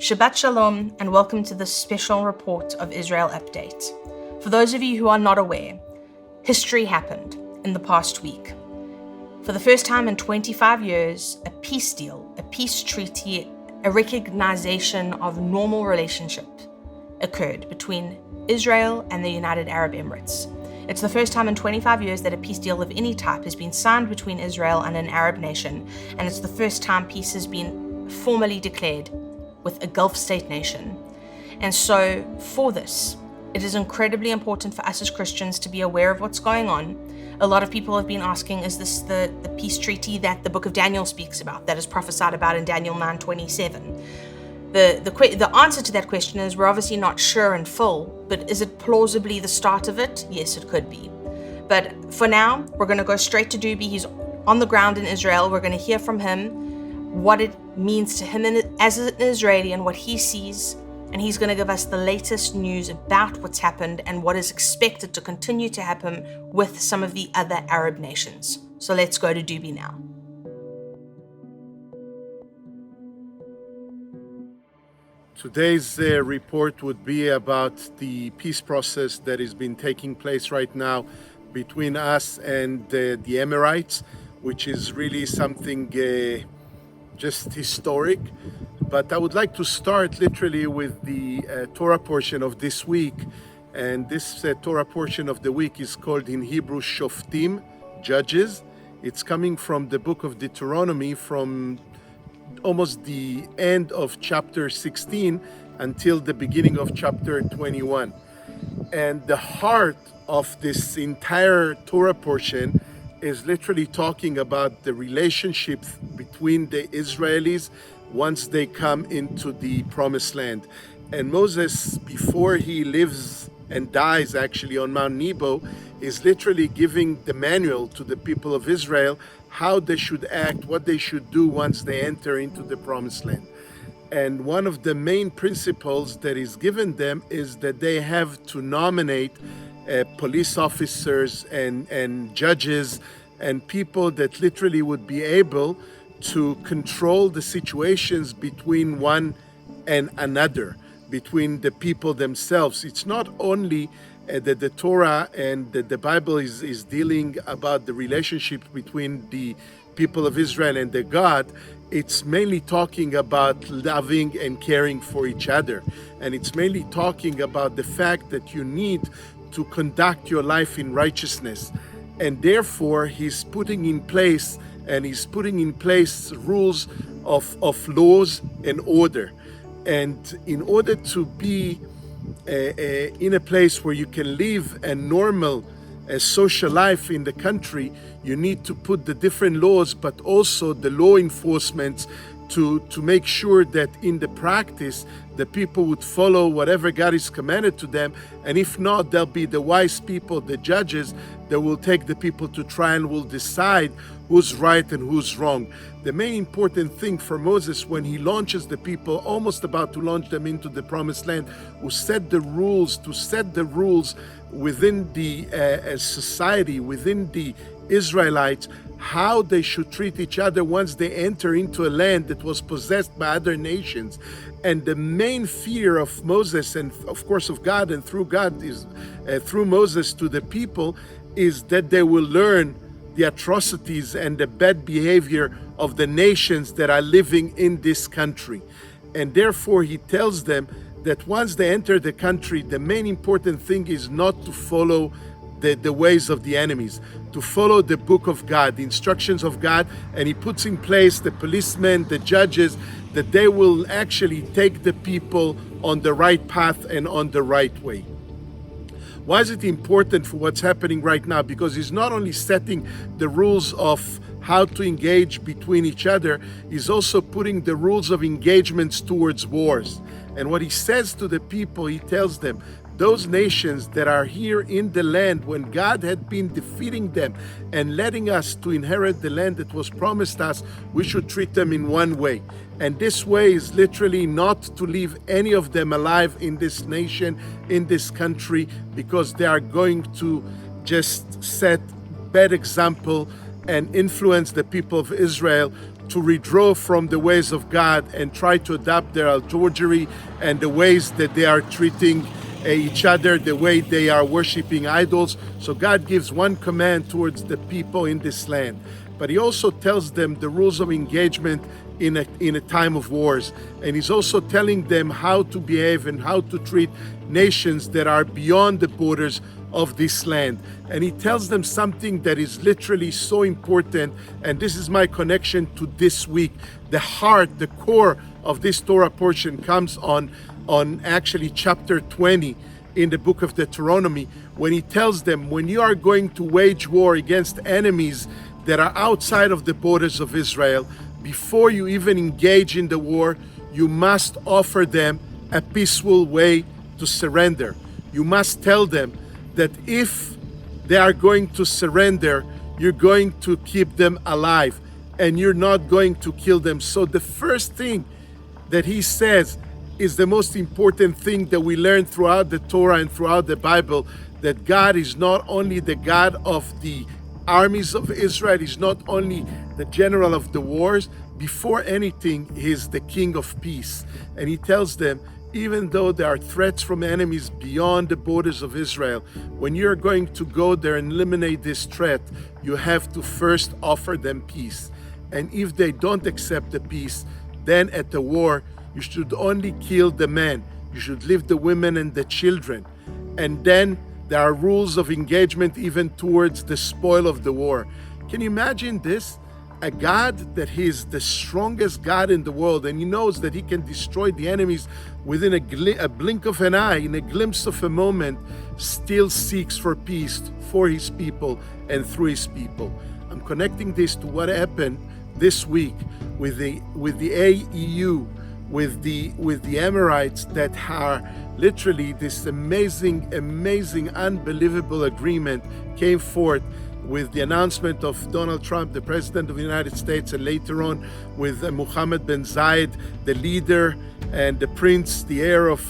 Shabbat Shalom and welcome to this special report of Israel update. For those of you who are not aware, history happened in the past week. For the first time in 25 years, a peace deal, a peace treaty, a recognition of normal relationship occurred between Israel and the United Arab Emirates. It's the first time in 25 years that a peace deal of any type has been signed between Israel and an Arab nation, and it's the first time peace has been formally declared with a Gulf state nation. And so for this, it is incredibly important for us as Christians to be aware of what's going on. A lot of people have been asking, is this the peace treaty that the book of Daniel speaks about, that is prophesied about in Daniel 9:27? The answer to that question is we're obviously not sure in full, but is it plausibly the start of it? Yes, it could be. But for now, we're going to go straight to Doobie. He's on the ground in Israel. We're going to hear from him what it means to him as an Israeli and what he sees, and he's going to give us the latest news about what's happened and what is expected to continue to happen with some of the other Arab nations. So let's go to Doobie now. Today's report would be about the peace process that has been taking place right now between us and the Emirates, which is really something just historic. But I would like to start literally with the Torah portion of this week. And this Torah portion of the week is called in Hebrew Shoftim, Judges. It's coming from the book of Deuteronomy, from almost the end of chapter 16 until the beginning of chapter 21. And the heart of this entire Torah portion is literally talking about the relationship between the Israelis once they come into the promised land. And Moses, before he lives and dies actually on Mount Nebo, is literally giving the manual to the people of Israel how they should act, what they should do once they enter into the promised land. And one of the main principles that is given them is that they have to nominate police officers and judges and people that literally would be able to control the situations between one and another, between the people themselves. It's not only that the Torah and the Bible is dealing about the relationship between the people of Israel and the God. It's mainly talking about loving and caring for each other. And it's mainly talking about the fact that you need to conduct your life in righteousness. And therefore, he's putting in place rules of laws and order. And in order to be in a place where you can live a normal social life in the country, you need to put the different laws, but also the law enforcement to make sure that in the practice, the people would follow whatever God is commanded to them. And if not, there'll be the wise people, the judges, that will take the people to trial and will decide who's right and who's wrong. The main important thing for Moses when he launches the people, almost about to launch them into the promised land, to set the rules within the society, within the Israelites, how they should treat each other once they enter into a land that was possessed by other nations. And the main fear of Moses and of course of God and through God is through Moses to the people is that they will learn the atrocities and the bad behavior of the nations that are living in this country. And therefore he tells them that once they enter the country, the main important thing is not to follow the ways of the enemies, to follow the book of God, the instructions of God. And he puts in place the policemen, the judges, that they will actually take the people on the right path and on the right way. Why is it important for what's happening right now? Because he's not only setting the rules of how to engage between each other, he's also putting the rules of engagements towards wars. And what he says to the people, he tells them, those nations that are here in the land, when God had been defeating them and letting us to inherit the land that was promised us, we should treat them in one way. And this way is literally not to leave any of them alive in this nation, in this country, because they are going to just set bad example and influence the people of Israel to withdraw from the ways of God and try to adopt their adultery and the ways that they are treating each other, the way they are worshiping idols. So God gives one command towards the people in this land, but he also tells them the rules of engagement in a time of wars. And he's also telling them how to behave and how to treat nations that are beyond the borders of this land. And he tells them something that is literally so important, and this is my connection to this week. The heart, the core of this Torah portion comes on actually chapter 20 in the book of Deuteronomy, when he tells them, when you are going to wage war against enemies that are outside of the borders of Israel, before you even engage in the war, you must offer them a peaceful way to surrender. You must tell them that if they are going to surrender, you're going to keep them alive and you're not going to kill them. So the first thing that he says is the most important thing that we learn throughout the Torah and throughout the Bible, that God is not only the God of the armies of Israel, he's not only the general of the wars. Before anything, he's the king of peace. And he tells them, even though there are threats from enemies beyond the borders of Israel, when you're going to go there and eliminate this threat, you have to first offer them peace. And if they don't accept the peace, then at the war, you should only kill the men. You should leave the women and the children. And then there are rules of engagement even towards the spoil of the war. Can you imagine this? A God that he is the strongest God in the world, and he knows that he can destroy the enemies within a blink of an eye, in a glimpse of a moment, still seeks for peace for his people and through his people. I'm connecting this to what happened this week with the AEU, with the Emirates, that are literally this amazing, unbelievable agreement came forth with the announcement of Donald Trump, the President of the United States, and later on with Mohammed bin Zayed, the leader and the prince, the heir of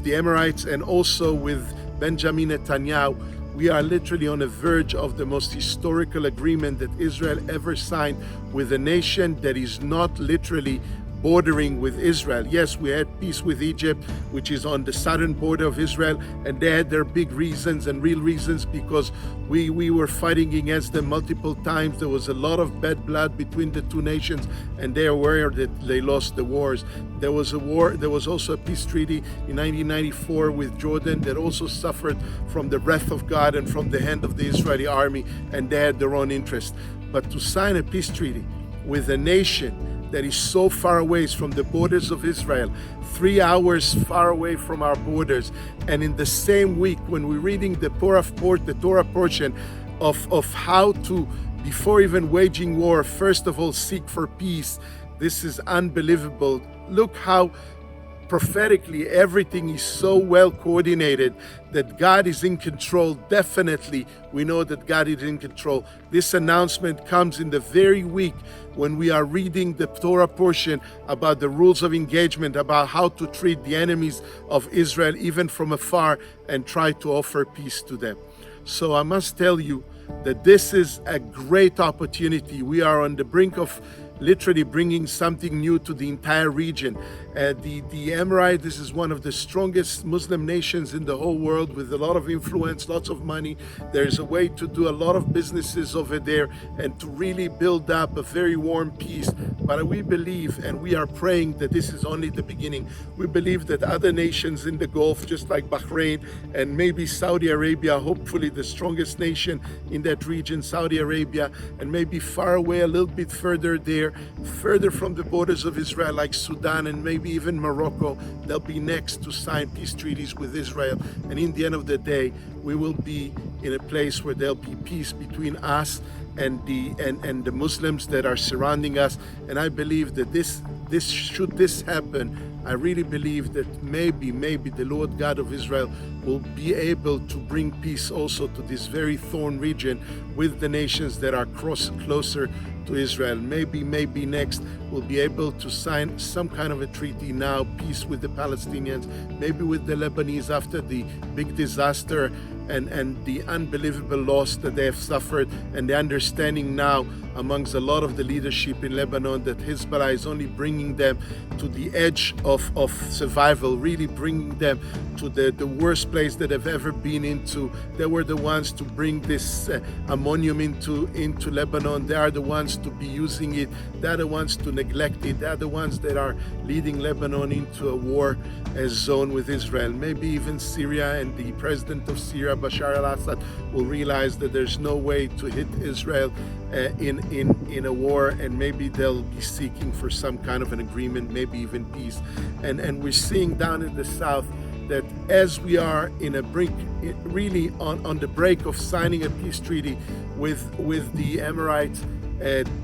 the Emirates, and also with Benjamin Netanyahu. We are literally on the verge of the most historical agreement that Israel ever signed with a nation that is not literally bordering with Israel. Yes, we had peace with Egypt, which is on the southern border of Israel, and they had their big reasons and real reasons, because we were fighting against them multiple times. There was a lot of bad blood between the two nations, and they are aware that they lost the wars. There was a war. There was also a peace treaty in 1994 with Jordan that also suffered from the wrath of God and from the hand of the Israeli army, and they had their own interest. But to sign a peace treaty with a nation that is so far away from the borders of Israel, 3 hours far away from our borders, and in the same week when we're reading the Torah portion of how to, before even waging war, first of all seek for peace. This is unbelievable. Look how prophetically everything is so well coordinated, that God is in control. Definitely we know that God is in control. This announcement comes in the very week when we are reading the Torah portion about the rules of engagement, about how to treat the enemies of Israel even from afar and try to offer peace to them. So I must tell you that this is a great opportunity. We are on the brink of literally bringing something new to the entire region. The Emirates, this is one of the strongest Muslim nations in the whole world, with a lot of influence, lots of money. There's a way to do a lot of businesses over there and to really build up a very warm peace. But we believe, and we are praying, that this is only the beginning. We believe that other nations in the Gulf, just like Bahrain and maybe Saudi Arabia, hopefully the strongest nation in that region, Saudi Arabia, and maybe far away a little bit further there, further from the borders of Israel, like Sudan and maybe even Morocco, they'll be next to sign peace treaties with Israel. And in the end of the day, we will be in a place where there'll be peace between us and the Muslims that are surrounding us. And I believe that should this happen, I really believe that maybe the Lord God of Israel will be able to bring peace also to this very thorn region with the nations that are closer to Israel. Maybe next we'll be able to sign some kind of a treaty now, peace with the Palestinians, maybe with the Lebanese after the big disaster and the unbelievable loss that they have suffered, and the understanding now amongst a lot of the leadership in Lebanon that Hezbollah is only bringing them to the edge of survival, really bringing them to the worst place that they've ever been into. They were the ones to bring this ammonium into Lebanon. They are the ones to be using it. They're the ones to neglect it. They're the ones that are leading Lebanon into a war zone with Israel. Maybe even Syria, and the president of Syria, Bashar al-Assad, will realize that there's no way to hit Israel in a war, and maybe they'll be seeking for some kind of an agreement, maybe even peace. And we're seeing down in the south that as we are in a brink, really on the brink of signing a peace treaty with the Emirates,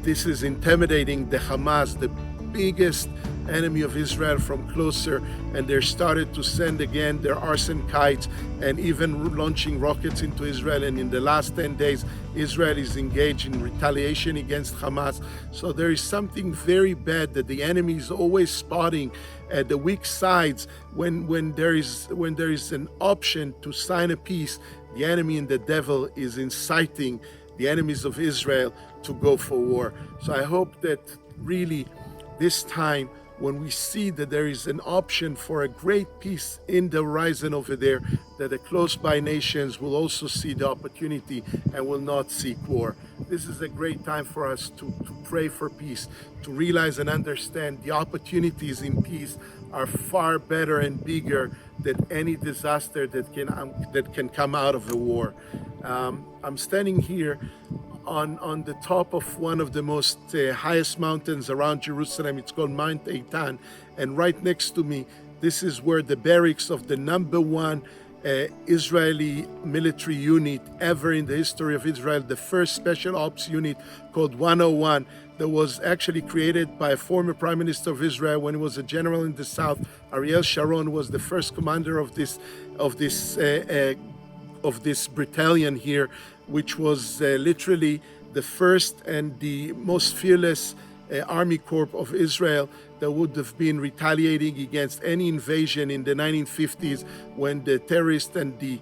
this is intimidating the Hamas, the biggest enemy of Israel, from closer, and they're started to send again their arson kites and even launching rockets into Israel. And in the last 10 days, Israel is engaged in retaliation against Hamas. So there is something very bad that the enemy is always spotting at the weak sides. When there is an option to sign a peace, the enemy and the devil is inciting the enemies of Israel to go for war. So I hope that really this time, when we see that there is an option for a great peace in the horizon over there, that the close by nations will also see the opportunity and will not seek war. This is a great time for us to pray for peace, to realize and understand the opportunities in peace are far better and bigger than any disaster that can come out of a war. I'm standing here on the top of one of the most highest mountains around Jerusalem. It's called Mount Eitan, and right next to me, this is where the barracks of the #1 Israeli military unit ever in the history of Israel, the first special ops unit called 101, that was actually created by a former prime minister of Israel when he was a general in the south. Ariel Sharon was the first commander of this battalion here, which was literally the first and the most fearless army corps of Israel that would have been retaliating against any invasion in the 1950s, when the terrorists and the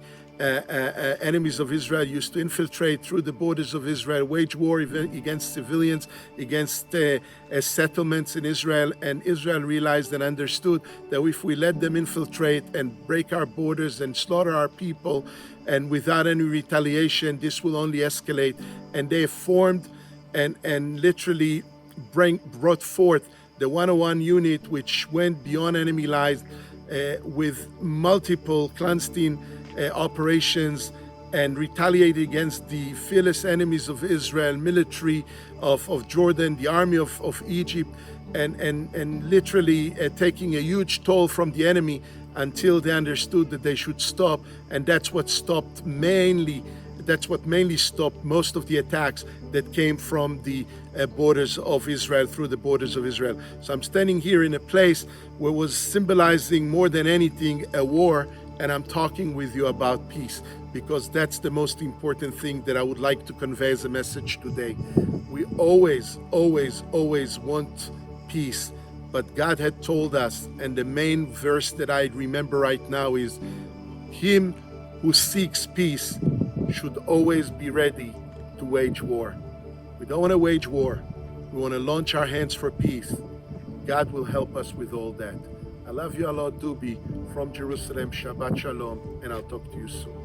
enemies of Israel used to infiltrate through the borders of Israel, wage war against civilians, against settlements in Israel. And Israel realized and understood that if we let them infiltrate and break our borders and slaughter our people, and without any retaliation, this will only escalate. And they formed and literally brought forth the 101 unit, which went beyond enemy lines with multiple clandestine operations and retaliated against the fearless enemies of Israel, military of Jordan, the army of Egypt, and literally taking a huge toll from the enemy until they understood that they should stop. And that's what mainly stopped most of the attacks that came from the borders of Israel, through the borders of Israel. So I'm standing here in a place where it was symbolizing more than anything a war, and I'm talking with you about peace, because that's the most important thing that I would like to convey as a message today. We always, always, always want peace, but God had told us, and the main verse that I remember right now is, him who seeks peace should always be ready to wage war. We don't want to wage war. We want to launch our hands for peace. God will help us with all that. I love you a lot, Doobie, from Jerusalem. Shabbat Shalom, and I'll talk to you soon.